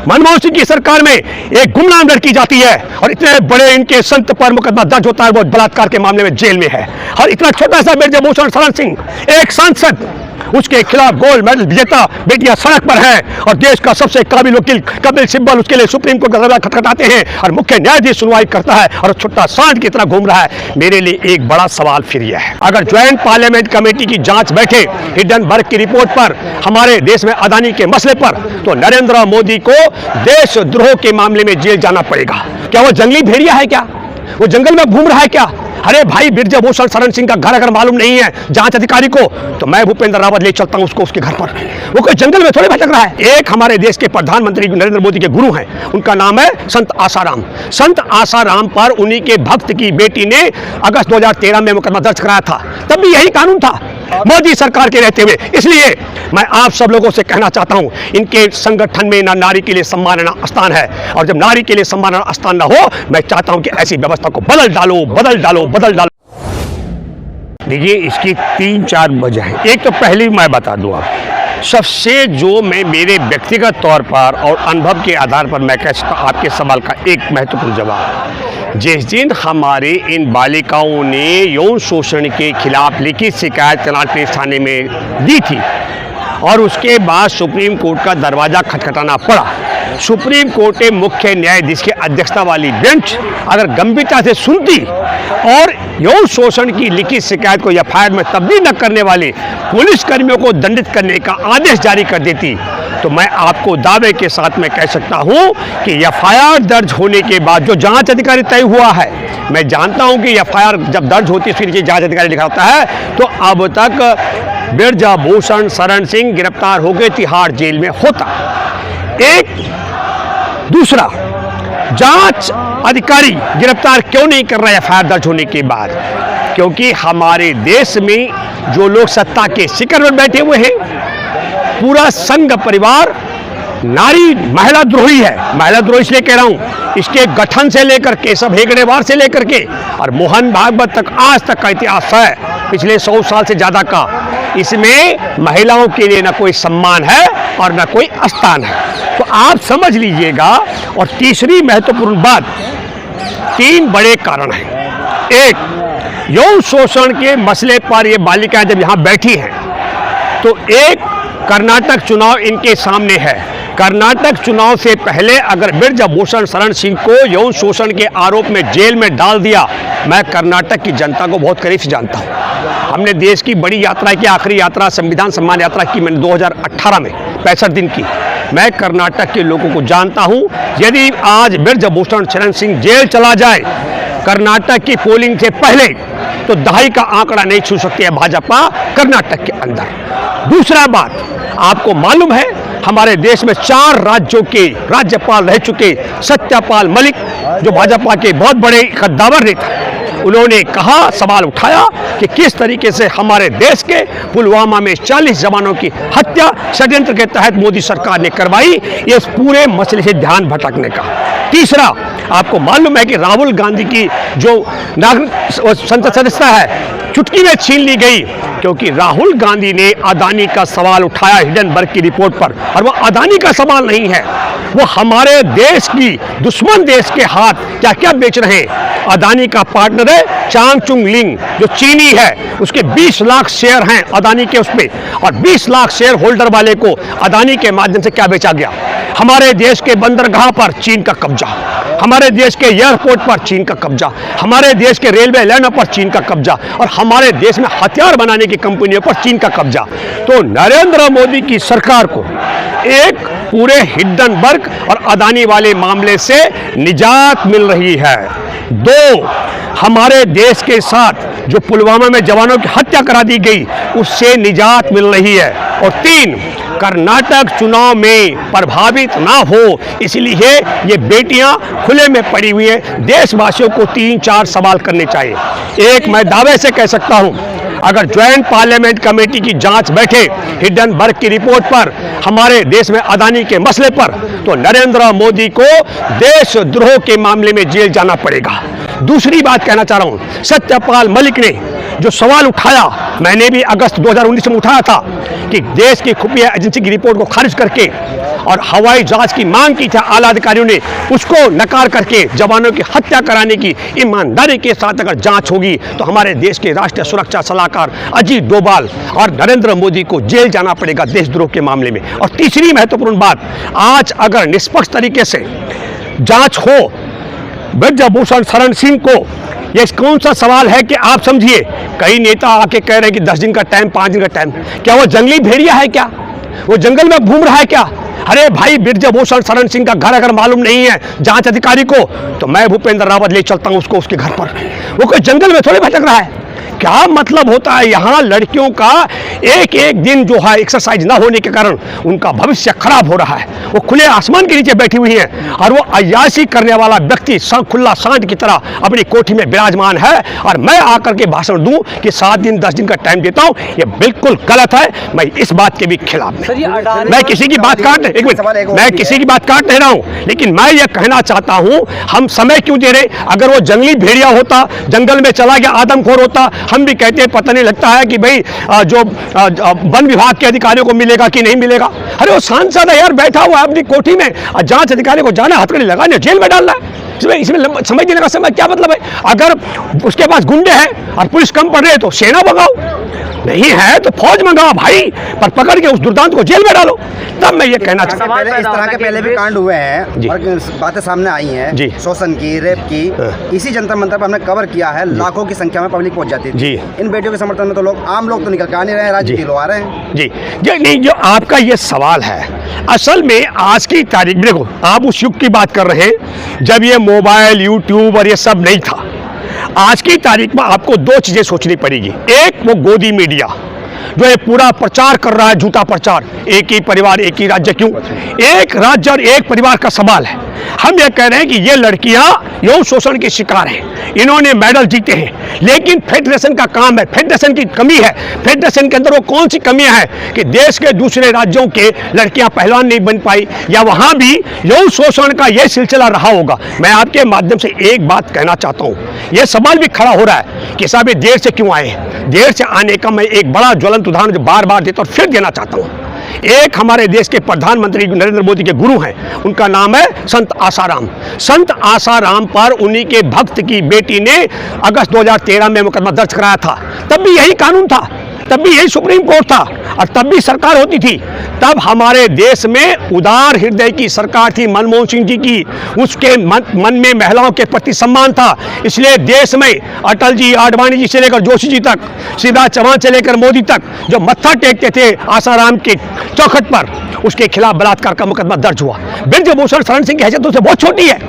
मनमोहन सिंह की सरकार में एक गुमनाम लड़की जाती है और इतने बड़े इनके संत पर मुकदमा दर्ज होता है, वो बलात्कार के मामले में जेल में है। और इतना छोटा सा ब्रजभूषण शरण सिंह, एक सांसद, उसके खिलाफ गोल्ड मेडल विजेता बेटियां सड़क पर हैं और देश का सबसे काबिल वकील कपिल सिब्बल उसके लिए सुप्रीम कोर्ट का दरवाजा खटखटाते हैं और मुख्य न्यायाधीश सुनवाई करता है और छोटा सांड की तरह घूम रहा है। मेरे लिए एक बड़ा सवाल फिर यह है, अगर ज्वाइंट पार्लियामेंट कमेटी की जांच बैठे हिंडनबर्ग की रिपोर्ट पर हमारे देश में अदानी के मसले पर, तो नरेंद्र मोदी को देशद्रोह के मामले में जेल जाना पड़ेगा। क्या वो जंगली भेड़िया है? क्या वो जंगल में घूम रहा है? क्या अरे भाई, ब्रजभूषण शरण सिंह का घर अगर मालूम नहीं है जांच अधिकारी को, तो मैं भूपेंद्र रावत ले चलता हूं उसको उसके घर पर। वो कोई जंगल में थोड़े भटक रहा है। एक हमारे देश के प्रधानमंत्री नरेंद्र मोदी के गुरु हैं, उनका नाम है संत आसाराम। संत आसाराम पर उन्हीं के भक्त की बेटी ने अगस्त 2013 में मुकदमा दर्ज कराया था। तब भी यही कानून था मोदी सरकार के रहते हुए। इसलिए मैं आप सब लोगों से कहना चाहता हूं, इनके संगठन में ना नारी के लिए सम्मानना स्थान है, और जब नारी के लिए सम्मानना स्थान ना हो, मैं चाहता हूं कि ऐसी व्यवस्था को बदल डालो, बदल डालो, बदल डालो। देखिए, इसकी 3-4 वजह है। एक तो पहली मैं बता दूं, आप सबसे जो मैं मेरे व्यक्तिगत तौर पर और अनुभव के आधार पर मैं कह सकता हूं, आपके सवाल का एक महत्वपूर्ण जवाब, जिस दिन हमारे इन बालिकाओं ने यौन शोषण के खिलाफ लिखित शिकायत कनाट प्लेस थाने में दी थी और उसके बाद सुप्रीम कोर्ट का दरवाज़ा खटखटाना पड़ा, सुप्रीम कोर्ट के मुख्य न्यायाधीश की अध्यक्षता वाली बेंच अगर गंभीरता से सुनती और यौन शोषण की लिखित शिकायत को एफआईआर में तब्दील न करने वाले पुलिस कर्मियों को दंडित करने का आदेश जारी कर देती, तो मैं आपको दावे के साथ में कह सकता हूं कि एफआईआर दर्ज होने के बाद जो जांच अधिकारी तय हुआ है, मैं जानता हूं कि एफआईआर जब दर्ज होती है उसके नीचे जांच अधिकारी लिखा होता है, तो अब तक ब्रजभूषण शरण सिंह गिरफ्तार हो गए तिहाड़ जेल में होता। एक दूसरा, जांच अधिकारी गिरफ्तार क्यों नहीं कर रहा है एफआईआर दर्ज होने के बाद? क्योंकि हमारे देश में जो लोग सत्ता के शिखर पर बैठे हुए हैं, पूरा संघ परिवार नारी महिला द्रोही है। महिला द्रोही इसलिए कह रहा हूं, इसके गठन से लेकर केशव हेगड़ेवार से लेकर के और मोहन भागवत तक आज तक का इतिहास है, पिछले 100 साल से ज्यादा का। इसमें महिलाओं के लिए न कोई सम्मान है और न कोई स्थान है, तो आप समझ लीजिएगा। और तीसरी महत्वपूर्ण बात, 3 बड़े कारण हैं। एक, यौन शोषण के मसले पर ये बालिकाएं जब यहाँ बैठी हैं, तो एक, कर्नाटक चुनाव इनके सामने है। कर्नाटक चुनाव से पहले अगर ब्रजभूषण शरण सिंह को यौन शोषण के आरोप में जेल में डाल दिया, मैं कर्नाटक की जनता को बहुत करीब से जानता हूं। हमने देश की बड़ी यात्रा की, आखिरी यात्रा संविधान सम्मान यात्रा की मैंने 2018 में 65 दिन की। मैं कर्नाटक के लोगों को जानता हूं। यदि आज ब्रजभूषण शरण सिंह जेल चला जाए कर्नाटक की पोलिंग से पहले, तो दहाई का आंकड़ा नहीं छू सकती है भाजपा कर्नाटक के अंदर। दूसरा बात, आपको मालूम है हमारे देश में 4 राज्यों के राज्यपाल रह चुके सत्यपाल मलिक, जो भाजपा के बहुत बड़े कद्दावर नेता, उन्होंने कहा, सवाल उठाया कि किस तरीके से हमारे देश के पुलवामा में 40 जवानों की हत्या षड्यंत्र के तहत मोदी सरकार ने करवाई, इस पूरे मसले से ध्यान भटकने का। तीसरा, आपको मालूम है कि राहुल गांधी की जो संसद सदस्यता है चुटकी में छीन ली गई, क्योंकि राहुल गांधी ने अदानी का सवाल उठाया हिंडनबर्ग की रिपोर्ट पर। और वो अदानी का सवाल नहीं है, वो हमारे देश की दुश्मन देश के हाथ क्या क्या बेच रहे हैं। अदानी का पार्टनर है चांगचुंग लिंग, जो चीनी है, उसके 20 लाख शेयर हैं अदानी के उसमें, और 20 लाख शेयर होल्डर वाले को अदानी के माध्यम से क्या बेचा गया? हमारे देश के बंदरगाह पर चीन का कब्जा, हमारे देश के एयरपोर्ट पर चीन का कब्जा, हमारे देश के रेलवे लाइनों पर चीन का कब्जा, और हमारे देश में हथियार बनाने की कंपनियों पर चीन का कब्जा। तो नरेंद्र मोदी की सरकार को एक पूरे हिंडनबर्ग और अदानी वाले मामले से निजात मिल रही है। 2, हमारे देश के साथ जो पुलवामा में जवानों की हत्या करा दी गई, उससे निजात मिल रही है। और 3, कर्नाटक चुनाव में प्रभावित ना हो, इसलिए ये बेटियां खुले में पड़ी हुई हैं। देशवासियों को 3-4 सवाल करने चाहिए। एक, मैं दावे से कह सकता हूं, अगर ज्वाइंट पार्लियामेंट कमेटी की जांच बैठे हिंडनबर्ग की रिपोर्ट पर हमारे देश में अदानी के मसले पर, तो नरेंद्र मोदी को देशद्रोह के मामले में जेल जाना पड़ेगा। दूसरी बात कहना चाह रहा हूं, सत्यपाल मलिक ने जो सवाल उठाया, मैंने भी अगस्त 2019 में उठाया था कि देश की खुफिया एजेंसी की रिपोर्ट को खारिज करके और हवाई जहाज की मांग की थी आला अधिकारियों ने, उसको नकार करके जवानों की हत्या कराने की ईमानदारी के साथ अगर जांच होगी तो हमारे देश के राष्ट्रीय सुरक्षा सलाहकार अजीत डोभाल और नरेंद्र मोदी को जेल जाना पड़ेगा देशद्रोह के मामले में। और तीसरी महत्वपूर्ण बात, आज अगर निष्पक्ष तरीके से जांच हो ब्रजभूषण शरण सिंह को, ये कौन सा सवाल है कि आप समझिए, कई नेता आके कह रहे हैं कि 10 दिन का टाइम, 5 दिन का टाइम, क्या वो जंगली भेड़िया है क्या? वो जंगल में घूम रहा है क्या? अरे भाई, ब्रजभूषण शरण सिंह का घर अगर मालूम नहीं है जांच अधिकारी को तो मैं भूपेंद्र रावत ले चलता हूं उसको उसके घर पर। वो कोई जंगल में थोड़े भटक रहा है। क्या मतलब होता है, यहाँ लड़कियों का एक एक दिन जो है एक्सरसाइज ना होने के कारण उनका भविष्य खराब हो रहा है। वो खुले आसमान के नीचे बैठी हुई हैं और वो अय्याशी करने वाला व्यक्ति खुला सांड की तरह अपनी कोठी में विराजमान है, और मैं आकर के भाषण दूं कि 7 दिन 10 दिन का टाइम देता हूं, ये बिल्कुल गलत है। मैं इस बात के भी खिलाफ हूं। मैं किसी की बात काट मैं किसी की बात काट नहीं रहा हूं, लेकिन मैं ये कहना चाहता हूं, हम समय क्यों दे रहे? अगर वो जंगली भेड़िया होता, जंगल में चला गया, आदमखोर होता, हम भी कहते हैं पता नहीं लगता है कि भाई जो वन विभाग के अधिकारियों को मिलेगा कि नहीं मिलेगा। अरे वो सांसद है यार, बैठा हुआ है अपनी कोठी में, जांच अधिकारी को जाना, हथकड़ी लगाने, जेल में डालना है। इसमें समय देने का समय क्या मतलब है? अगर उसके पास गुंडे हैं और पुलिस कम पड़ रही है तो सेना भगाओ, नहीं है तो फौज मंगाओ भाई, पर पकड़ के उस दुर्दांत को जेल में डालो। तब मैं ये कहना चाहता हूं, इस तरह के पहले भी कांड हुए हैं और बातें सामने आई हैं, शोषण की, रेप की। इसी जंतर मंतर पर हमने कवर किया है, लाखों की संख्या में पब्लिक पहुंच जाती है। इन बेटियों के समर्थन में तो लोग, आम लोग तो निकल के आ नहीं रहे हैं, राज्य के लोग आ रहे हैं। जी नहीं, जो आपका ये सवाल है, असल में आज की तारीख में देखो, आप उस युग की बात कर रहे हैं जब ये मोबाइल, यूट्यूब और ये सब नहीं था। आज की तारीख में आपको 2 चीजें सोचनी पड़ेगी। एक, वो गोदी मीडिया जो ये पूरा प्रचार कर रहा है, झूठा प्रचार, एक ही परिवार एक ही राज्य। क्यों? एक राज्य और एक परिवार का सवाल है। हम ये कह रहे हैं कि ये लड़कियां यौन शोषण के शिकार हैं, इन्होंने मेडल जीते हैं, लेकिन फेडरेशन का काम है, फेडरेशन की कमी है। फेडरेशन के अंदर वो कौन सी कमियां हैं कि देश के दूसरे राज्यों के लड़कियां पहलवान नहीं बन पाई, या वहां भी यौन शोषण का ये सिलसिला रहा होगा। मैं आपके माध्यम से एक बात कहना चाहता हूं, यह सवाल भी खड़ा हो रहा है कि साहब ये देर से क्यों आए? देर से आने का मैं एक बड़ा ज्वलंत उदाहरण बार बार देता और फिर देना चाहता हूं। एक हमारे देश के प्रधानमंत्री नरेंद्र मोदी के गुरु हैं, उनका नाम है संत आसाराम। संत आसाराम पर उन्हीं के भक्त की बेटी ने अगस्त 2013 में मुकदमा दर्ज कराया था। तब भी यही कानून था, तब भी यही सुप्रीम कोर्ट था, और तब भी सरकार होती थी। तब हमारे देश में उदार हृदय की सरकार थी, मनमोहन सिंह जी की। उसके मन में महिलाओं के प्रति सम्मान था, इसलिए देश में अटल जी, आडवाणी जी से लेकर जोशी जी तक, शिवराज चौहान से लेकर मोदी तक जो मत्था टेकते थे आसाराम के चौखट पर, उसके खिलाफ बलात्कार का मुकदमा दर्ज हुआ। ब्रजभूषण शरण सिंह की हैसियत उससे बहुत छोटी है,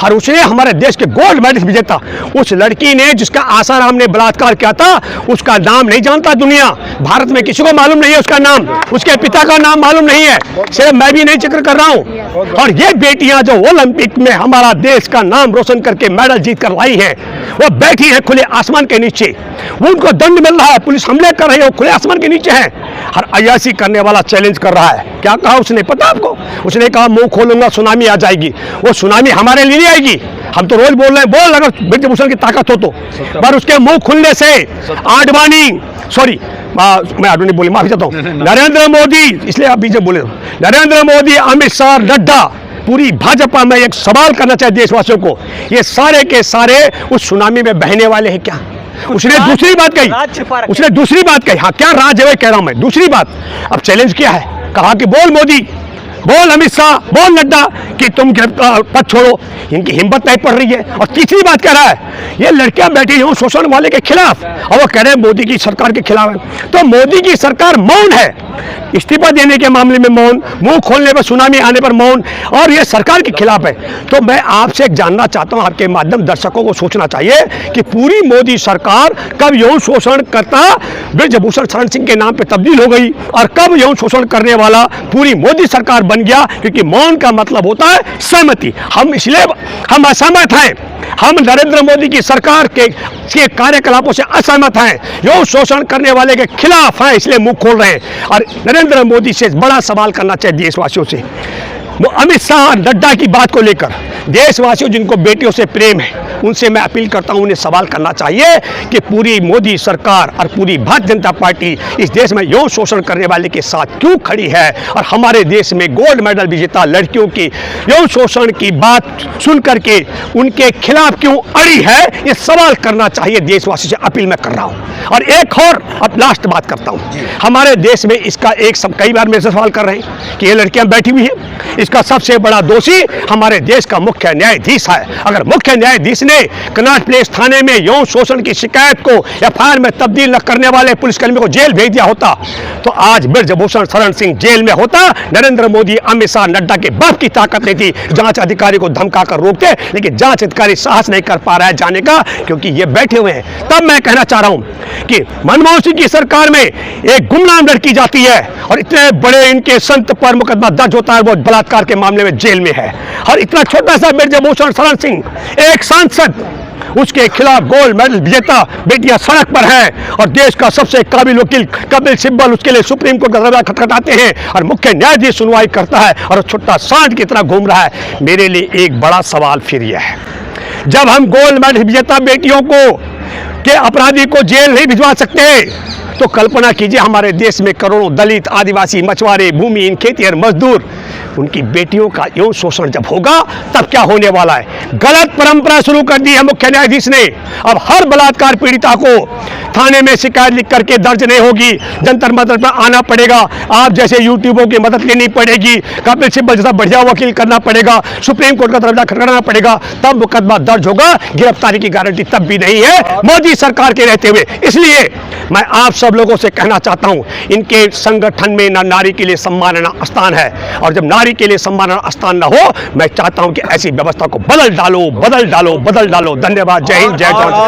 और उसने हमारे देश के गोल्ड मेडल विजेता, उस लड़की ने जिसका आसाराम ने बलात्कार किया था, उसका नाम नहीं जानता दुनिया। भारत में किसी को मालूम नहीं है उसका नाम, उसके पिता का नाम मालूम नहीं है, सिर्फ मैं भी नहीं जिक्र कर रहा हूं। और ये बेटियां जो ओलंपिक में हमारा देश का नाम रोशन करके मेडल जीत कर लाई हैं, वो बैठी है खुले आसमान के नीचे, वो उनको दंड मिल रहा है, पुलिस हमले कर रही है, वो खुले आसमान के नीचे है, और अय्याशी करने वाला चैलेंज कर रहा है। क्या कहा उसने पता आपको? उसने कहा मुंह खोलूंगा सुनामी आ जाएगी। वो सुनामी हमारे लिए नहीं आएगी, हम तो रोज बोल रहे हैं, बोल अगर ब्रजभूषण की ताकत हो तो, पर उसके मुंह खुलने से आडवाणी, सॉरी मैं आडवाणी बोली, माफी चाहता हूं, नरेंद्र मोदी, इसलिए आप बीच में बोले, नरेंद्र मोदी, अमित शाह, नड्डा, पूरी भाजपा में एक सवाल करना चाहिए देशवासियों को, ये सारे के सारे उस सुनामी में बहने वाले हैं क्या? उसने दूसरी बात कही, हाँ क्या राज है कह रहा हूं मैं। दूसरी बात, अब चैलेंज किया है, कहा कि बोल मोदी, बोल अमित शाह, बोल नड्डा कि तुम पद छोड़ो। इनकी हिम्मत नहीं पड़ रही है। और तीसरी बात कह रहा है, ये लड़कियां बैठी हूं शोषण वाले के खिलाफ, और वो कह रहे हैं मोदी की सरकार के खिलाफ है। तो मोदी की सरकार मौन है, इस्तीफा देने के मामले में मौन, मुंह खोलने पर, सुनामी आने पर मौन, और ये सरकार के खिलाफ है। तो मैं आपसे जानना चाहता हूं, आपके माध्यम दर्शकों को सोचना चाहिए कि पूरी मोदी सरकार कब यौन शोषण करता ब्रजभूषण शरण सिंह के नाम पर तब्दील हो गई, और कब यौन शोषण करने वाला पूरी मोदी सरकार बन गया। क्योंकि मौन का मतलब होता है सहमति। हम इसलिए हम असहमत हैं, हम नरेंद्र मोदी की सरकार के कार्यकलापों से असहमत हैं, यौन शोषण करने वाले के खिलाफ हैं, इसलिए मुंह खोल रहे हैं। और नरेंद्र मोदी से बड़ा सवाल करना चाहिए देशवासियों से, वो अमित शाह, नड्डा की बात को लेकर, देशवासियों जिनको बेटियों से प्रेम है उनसे मैं अपील करता हूं, उन्हें सवाल करना चाहिए कि पूरी मोदी सरकार और पूरी भारतीय जनता पार्टी इस देश में यौन शोषण करने वाले के साथ क्यों खड़ी है, और हमारे देश में गोल्ड मेडल विजेता लड़कियों की यौन शोषण की बात सुन करके उनके खिलाफ क्यों अड़ी है, ये सवाल करना चाहिए। देशवासियों से अपील मैं कर रहा हूं। और एक और अब लास्ट बात करता हूं, हमारे देश में इसका एक सब कई बार मेरे से सवाल कर रहे हैं कि ये लड़कियां बैठी हुई हैं, इसका सबसे बड़ा दोषी हमारे देश का मुख्य न्यायाधीश है। अगर मुख्य न्यायाधीश ने कनॉट प्लेस थाने में यौन शोषण की शिकायत को एफआईआर में तब्दील न करने वाले पुलिसकर्मी को जेल भेज दिया होता तो आज ब्रजभूषण शरण सिंह जेल में होता। नरेंद्र मोदी, अमित शाह, नड्डा के बाप की ताकत नहीं थी जांच अधिकारी को धमकाकर रोकते, लेकिन जांच अधिकारी साहस नहीं कर पा रहा है जाने का क्योंकि ये बैठे हुए हैं। तब मैं कहना चाह रहा हूं कि मनमोहन सिंह की सरकार में एक गुमनाम लड़की जाती है और इतने बड़े इनके संत पर मुकदमा दर्ज होता है, वो बलात्कार के मामले में जेल में है। और इतना छोटा सा ब्रजभूषण शरण सिंह एक सांसद, उसके खिलाफ गोल्ड मेडल विजेता बेटियां सड़क पर हैं और देश का सबसे काबिल वकील कपिल सिब्बल उसके लिए सुप्रीम कोर्ट का दरवाजा खटखटाते हैं और मुख्य न्यायाधीश सुनवाई करता है और छोटा सांड की तरह घूम रहा है। मेरे लिए एक बड़ा सवाल फिर यह है, जब हम गोल्ड मेडल विजेता बेटियों को के अपराधी को जेल नहीं भिजवा सकते तो कल्पना कीजिए हमारे देश में करोड़ों दलित, आदिवासी, मछुआरे, भूमिहीन, खेतिहर मजदूर, उनकी बेटियों का यौन शोषण जब होगा तब क्या होने वाला है। गलत परंपरा शुरू कर दी है मुख्य न्यायाधीश ने। अब हर बलात्कार पीड़िता को थाने में शिकायत लिख करके दर्ज नहीं होगी, जंतर मंतर पर आना पड़ेगा, आप जैसे यूट्यूबों की मदद लेनी पड़ेगी, कपिल सिब्बल जैसा बढ़िया वकील करना पड़ेगा, सुप्रीम कोर्ट का दरवाजा खटखटाना पड़ेगा, तब मुकदमा दर्ज होगा। गिरफ्तारी की गारंटी तब भी नहीं है मोदी सरकार के रहते हुए। इसलिए मैं आप सब लोगों से कहना चाहता हूं, इनके संगठन में ना नारी के लिए सम्मानना स्थान है, और जब नारी के लिए सम्मानना स्थान ना हो, मैं चाहता हूं कि ऐसी व्यवस्था को बदल डालो, बदल डालो, बदल डालो। धन्यवाद। जय हिंद, जय जवान।